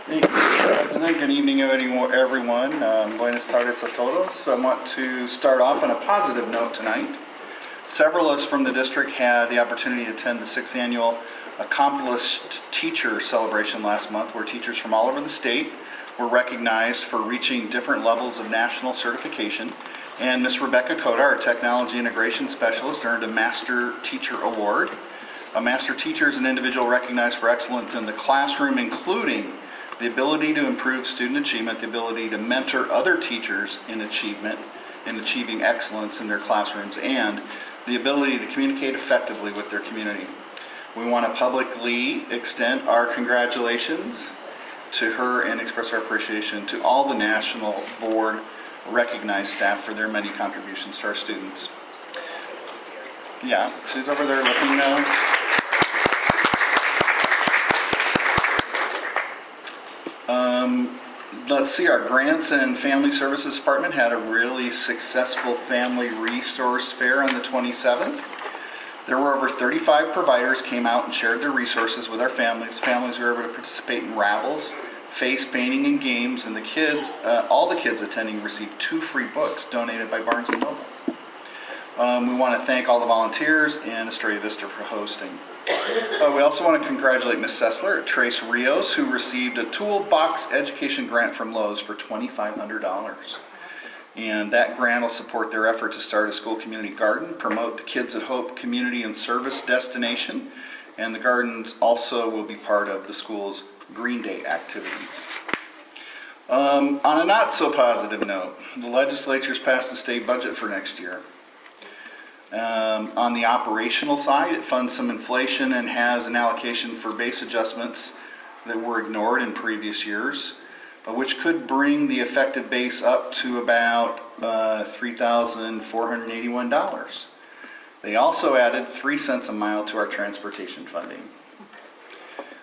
Thank you, President. Good evening, everyone. Buenas tardes a todos. I want to start off on a positive note tonight. Several of us from the district had the opportunity to attend the 6th annual Accomplished Teacher celebration last month, where teachers from all over the state were recognized for reaching different levels of national certification. And Ms. Rebecca Coda, our Technology Integration Specialist, earned a Master Teacher Award. A Master Teacher is an individual recognized for excellence in the classroom, including the ability to improve student achievement, the ability to mentor other teachers in achieving excellence in their classrooms, and the ability to communicate effectively with their community. We want to publicly extend our congratulations to her and express our appreciation to all the National Board recognized staff for their many contributions to our students. Yeah, she's over there looking now. Let's see, our Grants and Family Services Department had a really successful family resource fair on the 27th. There were over 35 providers came out and shared their resources with our families. Families were able to participate in raffles, face painting, and games, and the kids, all the kids attending received 2 free books donated by Barnes & Noble. We want to thank all the volunteers and Estrella Vista for hosting. We also want to congratulate Ms. Sessler at Trace Rios, who received a toolbox education grant from Lowe's for $2,500. And that grant will support their effort to start a school community garden, promote the Kids at Hope community and service destination, and the gardens also will be part of the school's Green Day activities. On a not so positive note, the legislature's passed the state budget for next year. On the operational side, it funds some inflation and has an allocation for base adjustments that were ignored in previous years, which could bring the effective base up to about $3,481. They also added 3 cents a mile to our transportation funding.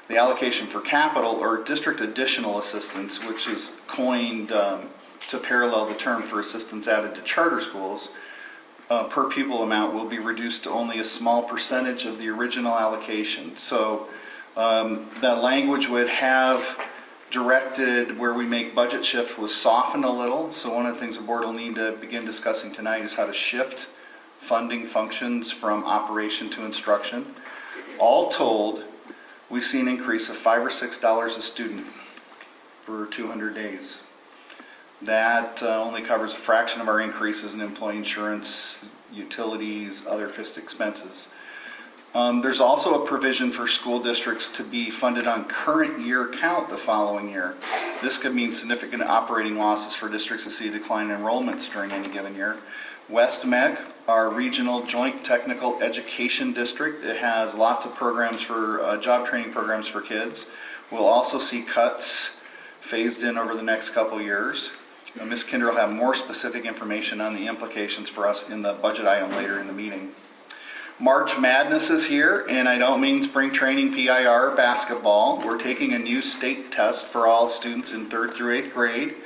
The allocation for capital, or district additional assistance, which is coined to parallel the term for assistance added to charter schools, per pupil amount will be reduced to only a small percentage of the original allocation. So that language would have directed where we make budget shifts was softened a little. So one of the things the board will need to begin discussing tonight is how to shift funding functions from operation to instruction. All told, we see an increase of $5 or $6 a student for 200 days. That only covers a fraction of our increases in employee insurance, utilities, other fixed expenses. There's also a provision for school districts to be funded on current year count the following year. This could mean significant operating losses for districts that see a decline in enrollments during any given year. WestMech, our regional joint technical education district, it has lots of programs for job training programs for kids. We'll also see cuts phased in over the next couple years. Ms. Kinder will have more specific information on the implications for us in the budget item later in the meeting. March Madness is here, and I don't mean spring training PIR basketball. We're taking a new state test for all students in 3rd through 8th grade.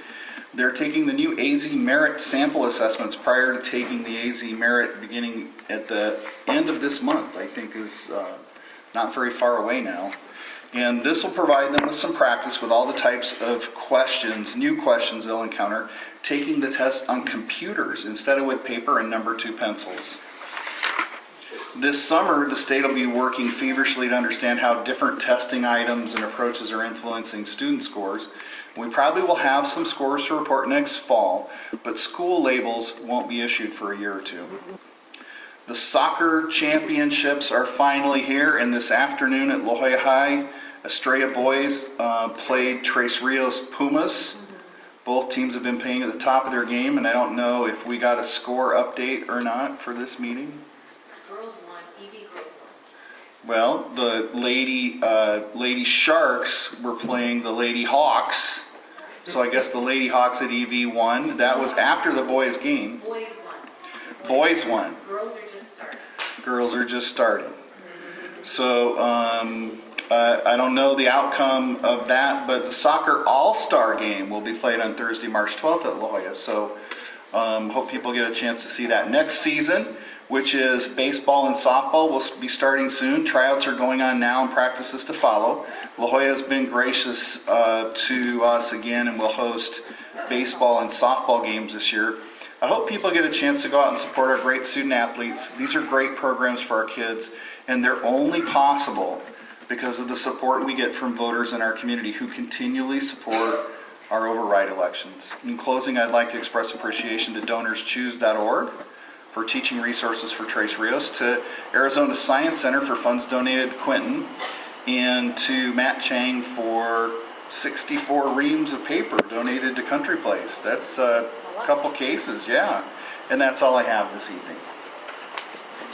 They're taking the new AZ Merit sample assessments prior to taking the AZ Merit beginning at the end of this month, I think is not very far away now. And this will provide them with some practice with all the types of questions, new questions they'll encounter, taking the test on computers instead of with paper and number 2 pencils. This summer, the state will be working feverishly to understand how different testing items and approaches are influencing student scores. We probably will have some scores to report next fall, but school labels won't be issued for a year or 2. The soccer championships are finally here, and this afternoon at La Jolla High, Estrella boys played Trace Rios Pumas. Both teams have been playing at the top of their game, and I don't know if we got a score update or not for this meeting. Girls won, EV girls won. Well, the Lady Sharks were playing the Lady Hawks, so I guess the Lady Hawks at EV won. That was after the boys' game. Boys won. Boys won. Girls are just starting. Girls are just starting. So I don't know the outcome of that, but the soccer all-star game will be played on Thursday, March 12th at La Jolla. So hope people get a chance to see that. Next season, which is baseball and softball, will be starting soon. Tryouts are going on now and practices to follow. La Jolla's been gracious to us again and will host baseball and softball games this year. I hope people get a chance to go out and support our great student athletes. These are great programs for our kids, and they're only possible because of the support we get from voters in our community who continually support our override elections. In closing, I'd like to express appreciation to DonorsChoose.org for teaching resources for Trace Rios, to Arizona Science Center for funds donated to Quentin, and to Matt Chang for 64 reams of paper donated to Country Place. That's a couple cases, yeah. And that's all I have this evening.